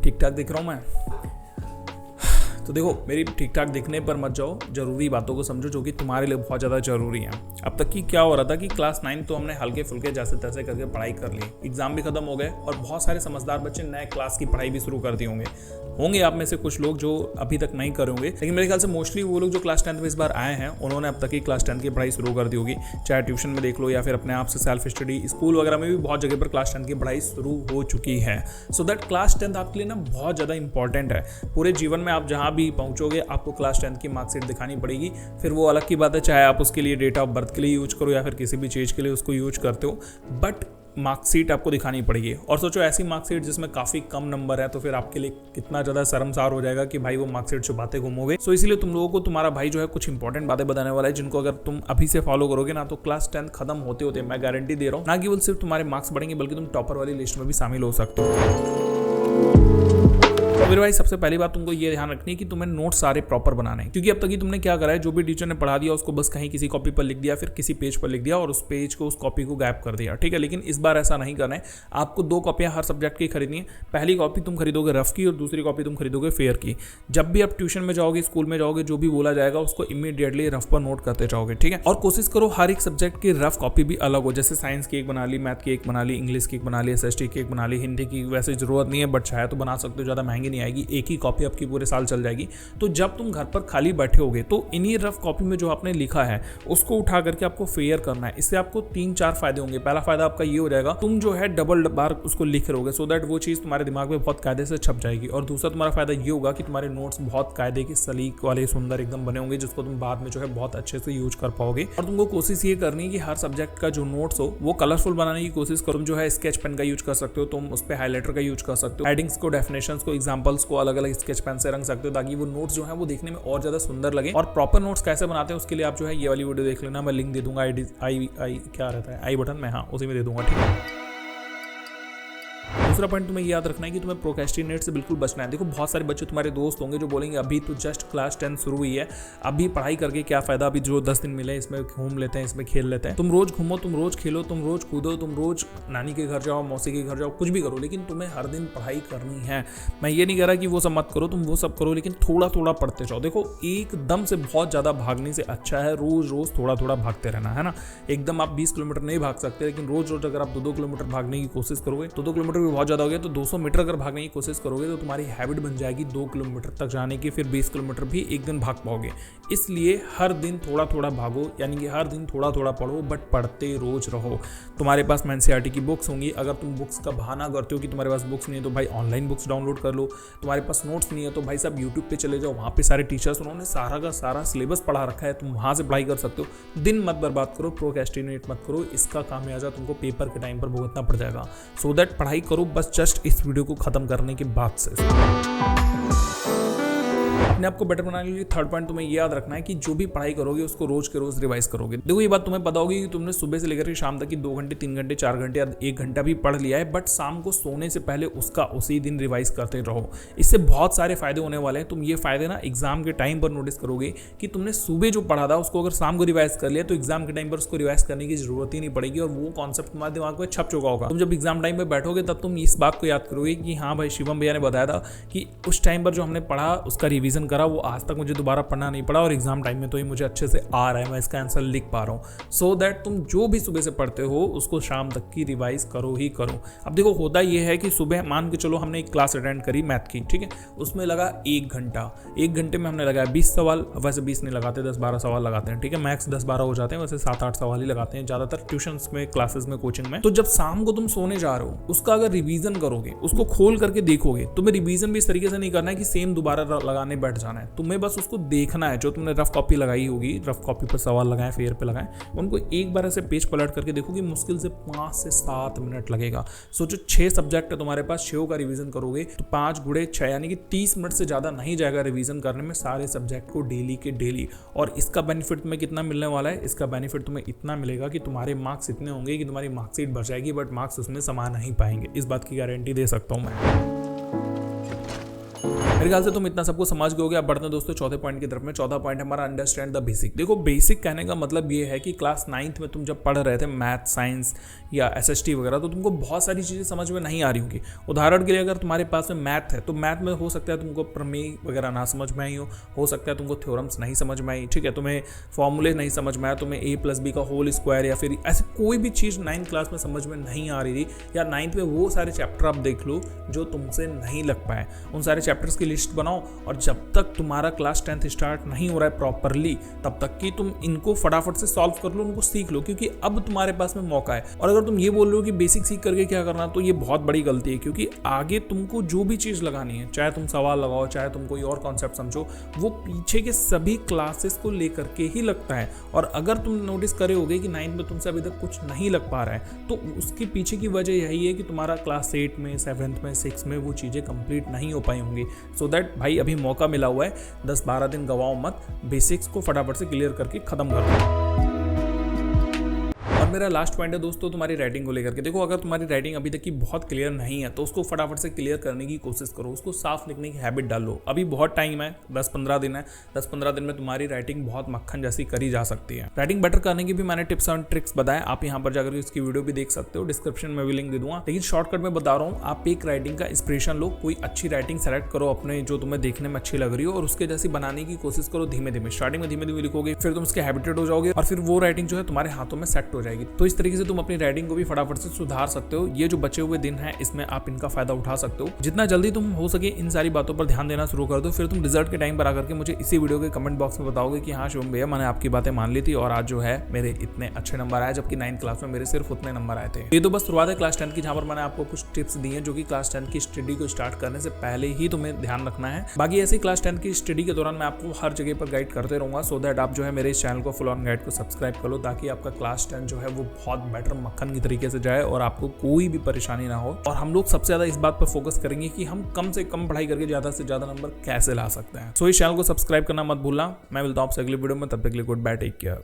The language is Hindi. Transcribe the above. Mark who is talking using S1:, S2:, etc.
S1: ठीक ठाक दिख रहा हूँ मैं? तो देखो, मेरी ठीक ठाक दिखने पर मत जाओ, जरूरी बातों को समझो जो कि तुम्हारे लिए बहुत ज़्यादा जरूरी है। अब तक की क्या हो रहा था कि क्लास 9 तो हमने हल्के फुल्के जैसे तैसे करके पढ़ाई कर ली, एग्जाम भी खत्म हो गए और बहुत सारे समझदार बच्चे नए क्लास की पढ़ाई भी शुरू कर दी होंगे आप में से कुछ लोग जो अभी तक नहीं करे होंगे, लेकिन मेरे ख्याल से मोस्टली वो लोग जो क्लास 10 में इस बार आए हैं उन्होंने अब तक की क्लास 10 की पढ़ाई शुरू कर दी होगी। चाहे ट्यूशन में देख लो या फिर अपने आप से सेल्फ स्टडी, स्कूल वगैरह में भी बहुत जगह पर क्लास 10 की पढ़ाई शुरू हो चुकी है। सो दैट क्लास 10 आपके लिए ना बहुत ज़्यादा इंपॉर्टेंट है। पूरे जीवन में आप जहाँ भी पहुँचोगे आपको क्लास 10 की मार्कशीट दिखानी पड़ेगी। फिर वो अलग की बात है, चाहे आप उसके लिए डेट ऑफ बर्थ के लिए यूज करो या फिर किसी भी चीज़ के लिए उसको यूज करते हो, बट मार्कशीट आपको दिखानी पड़ेगी। और सोचो ऐसी मार्कशीट जिसमें काफ़ी कम नंबर है तो फिर आपके लिए कितना ज़्यादा शर्मसार हो जाएगा कि भाई वो मार्कशीट छुपाते घूमोगे। सो इसीलिए तुम लोगों को तुम्हारा भाई जो है कुछ इंपॉर्टेंट बातें बताने वाला है, जिनको अगर तुम अभी से फॉलो करोगे ना तो क्लास 10 खत्म होते होते मैं गारंटी दे रहा हूँ, ना केवल सिर्फ तुम्हारे मार्क्स बढ़ेंगे बल्कि तुम टॉपर वाली लिस्ट में भी शामिल हो सकते हो। तो मेरे भाई सबसे पहली बात तुमको ये ध्यान रखनी है कि तुम्हें नोट्स सारे प्रॉपर बनाने हैं, क्योंकि अब तक ही तुमने क्या करा है, जो भी टीचर ने पढ़ा दिया उसको बस कहीं किसी कॉपी पर लिख दिया, फिर किसी पेज पर लिख दिया और उस पेज को, उस कॉपी को गायब कर दिया। ठीक है, लेकिन इस बार ऐसा नहीं करना है। आपको 2 कॉपियां हर सब्जेक्ट की खरीदनी है। पहली कॉपी तुम खरीदोगे रफ की और दूसरी कॉपी तुम खरीदोगे फेयर की। जब भी आप ट्यूशन में जाओगे, स्कूल में जाओगे, जो भी बोला जाएगा उसको इमीडिएटली रफ पर नोट करते जाओगे। ठीक है, और कोशिश करो हर एक सब्जेक्ट की रफ कॉपी भी अलग हो। जैसे साइंस की एक बना ली, मैथ की एक बना ली, इंग्लिश की एक बना ली, SST की एक बना ली, हिंदी की वैसे जरूरत नहीं है बट चाहे तो बना सकते हो, ज़्यादा महंगी नहीं आएगी, एक ही कॉपी आपकी पूरे साल चल जाएगी। तो जब तुम घर पर खाली बैठे होगे तो इन्हीं रफ कॉपी में जो आपने लिखा है उसको उठा करके आपको फेयर करना है। इससे आपको 3-4 फायदे होंगे। पहला फायदा आपका ये हो जाएगा, तुम जो है डबल बार उसको लिख रहोगे, सो दैट वो चीज़ तुम्हारे दिमाग में बहुत कायदे से छप जाएगी। और दूसरा तुम्हारा फायदा ये होगा कि तुम्हारे नोट्स बहुत कायदे के सलीक वाले सुंदर एकदम बने होंगे, जिसको तुम बाद में जो है बहुत अच्छे से यूज कर पाओगे। और तुमको कोशिश ये करनी है कि हर सब्जेक्ट का जो नोट्स हो वो कलरफुल बनाने की कोशिश करो। तुम जो है स्केच पेन का यूज कर सकते हो, तुम उस पर हाईलाइटर का यूज कर सकते हो, हेडिंग्स को, डेफिनेशंस को, एग्जांपल्स को अलग अलग स्केच पेन से रंग सकते हो, ताकि वो नोट्स जो है वो देखने में और ज्यादा सुंदर लगे। और प्रॉपर नोट्स कैसे बनाते हैं उसके लिए आप जो है ये वाली वीडियो देख लेना, मैं लिंक दे दूंगा आई क्या रहता है, आई बटन में, हाँ उसी में दे दूंगा। ठीक है, दूसरा पॉइंट तुम्हें याद रखना है कि तुम्हें प्रोक्रेस्टिनेट से बिल्कुल बचना है। देखो, बहुत सारे बच्चे तुम्हारे दोस्त होंगे जो बोलेंगे अभी तो जस्ट क्लास 10 शुरू हुई है, अभी पढ़ाई करके क्या फायदा, अभी जो 10 दिन मिले इसमें घूम लेते हैं, इसमें खेल लेते हैं। तुम रोज घूमो, तुम रोज खेलो, तुम रोज कूदो, तुम रोज नानी के घर जाओ, मौसी के घर जाओ, कुछ भी करो, लेकिन तुम्हें हर दिन पढ़ाई करनी है। मैं ये नहीं कह रहा कि वो सब मत करो, तुम वो सब करो, लेकिन थोड़ा थोड़ा पढ़ते जाओ। देखो, एकदम से बहुत ज्यादा भागने से अच्छा है रोज रोज थोड़ा थोड़ा भागते रहना, है ना। एकदम आप 20 किलोमीटर नहीं भाग सकते, लेकिन रोज रोज अगर आप 2-2 किलोमीटर भागने की कोशिश करोगे, 2-2 किलोमीटर भी बहुत ज्यादा हो गया, तो 200 मीटर अगर भागने की कोशिश करोगे तो तुम्हारी हैबिट बन जाएगी 2 किलोमीटर तक जाने की, फिर 20 किलोमीटर भी एक दिन भाग पाओगे। इसलिए हर दिन थोड़ा थोड़ा भागो, यानी कि हर दिन थोड़ा थोड़ा पढ़ो, बट पढ़ते रोज रहो। तुम्हारे पास NCERT की बुक्स होंगी, अगर तुम बुक्स का बहाना करते हो कि तुम्हारे पास बुक्स नहीं है तो भाई ऑनलाइन बुक्स डाउनलोड कर लो। तुम्हारे पास नोट्स नहीं है तो भाई साहब यूट्यूब पे चले जाओ, वहाँ पे सारे टीचर्स उन्होंने सारा का सारा सिलेबस पढ़ा रखा है, तुम वहाँ से पढ़ाई कर सकते हो। दिन मत बर्बाद करो, प्रोक्रेस्टिनेट मत करो, इसका खामियाजा तुमको पेपर के टाइम पर भुगतना पड़ जाएगा। सो दैट पढ़ाई करो बस जस्ट इस वीडियो को खत्म करने के बाद से। अपने आप को बेटर बनाने के लिए थर्ड पॉइंट तुम्हें ये याद रखना है कि जो भी पढ़ाई करोगे उसको रोज के रोज रिवाइज करोगे। देखो, ये बात तुम्हें पता होगी कि तुमने सुबह से लेकर के शाम तक की 2 घंटे, 3 घंटे, 4 घंटे या 1 घंटा भी पढ़ लिया है, बट शाम को सोने से पहले उसका उसी दिन रिवाइज करते रहो। इससे बहुत सारे फायदे होने वाले हैं। तुम ये फायदे ना एग्जाम के टाइम पर नोटिस करोगे कि तुमने सुबह जो पढ़ा था उसको अगर शाम को रिवाइज कर लिया तो एग्जाम के टाइम पर उसको रिवाइज करने की जरूरत ही नहीं पड़ेगी और वो कॉन्सेप्ट तुम्हारे दिमाग में छप चुका होगा। तुम जब एग्जाम टाइम पर बैठोगे तब तुम इस बात को याद करोगे कि हाँ भाई, शिवम भैया ने बताया था कि उस टाइम पर जो हमने पढ़ा उसका रिविजन करा, वो आज तक मुझे दोबारा पढ़ना नहीं पड़ा और एग्जाम टाइम में तो ये मुझे अच्छे से आ रहा है, मैं इसका आंसर लिख पा रहा हूँ। सो दैट तुम जो भी सुबह से पढ़ते हो उसको शाम तक की रिवाइज करो ही करो। अब देखो, होता ये है कि सुबह मान के चलो हमने एक क्लास अटेंड करी मैथ की, ठीक है, उसमें लगा 1 घंटा, 1 घंटे में हमने लगाया 20 सवाल, वैसे 20 नहीं लगाते, 10-12 सवाल लगाते हैं, ठीक है, मैक्स 10-12 हो जाते हैं, वैसे 7-8 सवाल ही लगाते हैं ज़्यादातर ट्यूशन में, क्लासेस में, कोचिंग में। तो जब शाम को तुम सोने जा रहे हो उसका अगर रिवीजन करोगे, उसको खोल करके देखोगे, तुम्हें रिवीजन भी इस तरीके से नहीं करना है कि सेम दोबारा लगाने बैठ जाना है, तुम्हें बस उसको देखना है। जो तुमने रफ कॉपी लगाई होगी, रफ कॉपी पर सवाल लगाए, फेयर पे लगाए, उनको एक बार ऐसे पेज पलट करके देखोगे, मुश्किल से 5 से 7 मिनट लगेगा। सोचो 6 सब्जेक्ट है तुम्हारे पास, 6 का रिवीजन करोगे तो 5 गुणे 6 यानी कि 30 मिनट से ज्यादा नहीं जाएगा रिवीजन करने में सारे सब्जेक्ट को डेली के डेली। और इसका बेनिफिट तुम्हें कितना मिलने वाला है? इसका बेनिफिट तुम्हें इतना मिलेगा कि तुम्हारे मार्क्स इतने होंगे कि तुम्हारी मार्कशीट बढ़ जाएगी, बट मार्क्स उसमें समा नहीं पाएंगे। इस बात की गारंटी दे सकता हूं मैं। मेरे ख्याल से तुम इतना सबको समझ गए होगे। अब बढ़ते हैं दोस्तों चौथे पॉइंट की तरफ में। चौथा पॉइंट हमारा अंडरस्टैंड द बेसिक। देखो बेसिक कहने का मतलब ये है कि क्लास 9th में तुम जब पढ़ रहे थे मैथ साइंस या SST वगैरह, तो तुमको बहुत सारी चीज़ें समझ में नहीं आ रही होंगी। उदाहरण के लिए अगर तुम्हारे पास में मैथ है तो मैथ में हो सकता है तुमको प्रमेय वगैरह ना समझ में आई हो सकता है तुमको थ्योरम्स नहीं समझ में आई, ठीक है, तुम्हें फॉर्मूले नहीं समझ में आया, तुम्हें A+B का होल स्क्वायर या फिर ऐसी कोई भी चीज़ 9th क्लास में समझ में नहीं आ रही थी, या 9th में वो सारे चैप्टर आप देख लो जो तुमसे नहीं लग पाए। उन सारे चैप्टर्स की लिस्ट बनाओ और जब तक तुम्हारा क्लास 10th स्टार्ट नहीं हो रहा है प्रॉपरली, तब तक कि तुम इनको फटाफट से सॉल्व कर लो, उनको सीख लो, क्योंकि अब तुम्हारे पास में मौका है। और अगर तुम ये बोल रहे हो कि बेसिक सीख करके क्या करना, तो ये बहुत बड़ी गलती है, क्योंकि आगे तुमको जो भी चीज़ लगानी है, चाहे तुम सवाल लगाओ, चाहे तुम कोई और कॉन्सेप्ट समझो, वो पीछे के सभी क्लासेस को लेकर के ही लगता है। और अगर तुम नोटिस करे होगे कि 9th में तुमसे अभी तक कुछ नहीं लग पा रहा है, तो उसके पीछे की वजह यही है कि तुम्हारा क्लास 8 में 7th में 6 में वो चीज़ें कंप्लीट नहीं हो पाई होंगी। सो दैट भाई अभी मौका मिला हुआ है, 10-12 दिन गवाओ मत, बेसिक्स को फटाफट से क्लियर करके खत्म कर दो। और मेरा लास्ट पॉइंट है दोस्तों तुम्हारी राइटिंग को लेकर के। देखो अगर तुम्हारी राइटिंग अभी तक की बहुत क्लियर नहीं है तो उसको फटाफट से क्लियर करने की कोशिश करो, उसको साफ लिखने की हैबिट डालो। अभी बहुत टाइम है, 10-15 दिन है, 10-15 दिन में तुम्हारी राइटिंग बहुत मक्खन जैसी करी जा सकती है। राइटिंग बेटर करने की भी मैंने टिप्स एंड ट्रिक्स बताए, आप यहाँ पर जाकर इसकी वीडियो भी देख सकते हो, डिस्क्रिप्शन में भी लिंक दे दूंगा। लेकिन शॉर्टकट में बता रहा हूँ, आप एक राइटिंग का इंस्पिरेशन लो, कोई अच्छी राइटिंग सेलेक्ट करो अपने जो तुम्हें देखने में अच्छी लग रही हो और उसके जैसी बनाने की कोशिश करो धीमे धीमे। स्टार्टिंग में धीमे धीमे लिखोगे, फिर तुम उसके हैबिटेड हो जाओगे और फिर वो राइटिंग जो है तुम्हारे हाथों में सेट हो जाएगी। तो इस तरीके से तुम अपनी राइटिंग को भी फटाफट से सुधार सकते हो। ये जो बचे हुए दिन हैं इसमें आप इनका फायदा उठा सकते हो। जितना जल्दी तुम हो सके इन सारी बातों पर ध्यान देना शुरू कर दो, फिर तुम रिजल्ट के टाइम पर आकर के मुझे इसी वीडियो के कमेंट बॉक्स में बताओगे कि हाँ शुभम भैया मैंने आपकी बातें मान ली थी और आज जो है मेरे इतने अच्छे नंबर आए, जबकि 9th क्लास में मेरे सिर्फ उतने नंबर आए थे। ये तो बस शुरुआत है क्लास 10 की, जहां पर मैंने आपको कुछ टिप्स दी हैं जो कि क्लास 10 की स्टडी को स्टार्ट करने से पहले ही तुम्हें ध्यान रखना है। बाकी ऐसी क्लास 10 की स्टडी के दौरान मैं आपको हर जगह पर गाइड करते रहूंगा, सो दैट आप जो है मेरे इस चैनल को फुल ऑन गाइड को सब्सक्राइब कर लो, ताकि आपका क्लास 10 जो है वो बहुत बेटर मक्खन की तरीके से जाए और आपको कोई भी परेशानी ना हो। और हम लोग सबसे ज्यादा इस बात पर फोकस करेंगे कि हम कम से कम पढ़ाई करके ज्यादा से ज्यादा नंबर कैसे ला सकते हैं। सो इस चैनल को सब्सक्राइब करना मत भूलना। मैं मिलता हूं आपसे अगली वीडियो में, तब तक के लिए गुड बाय, टेक केयर।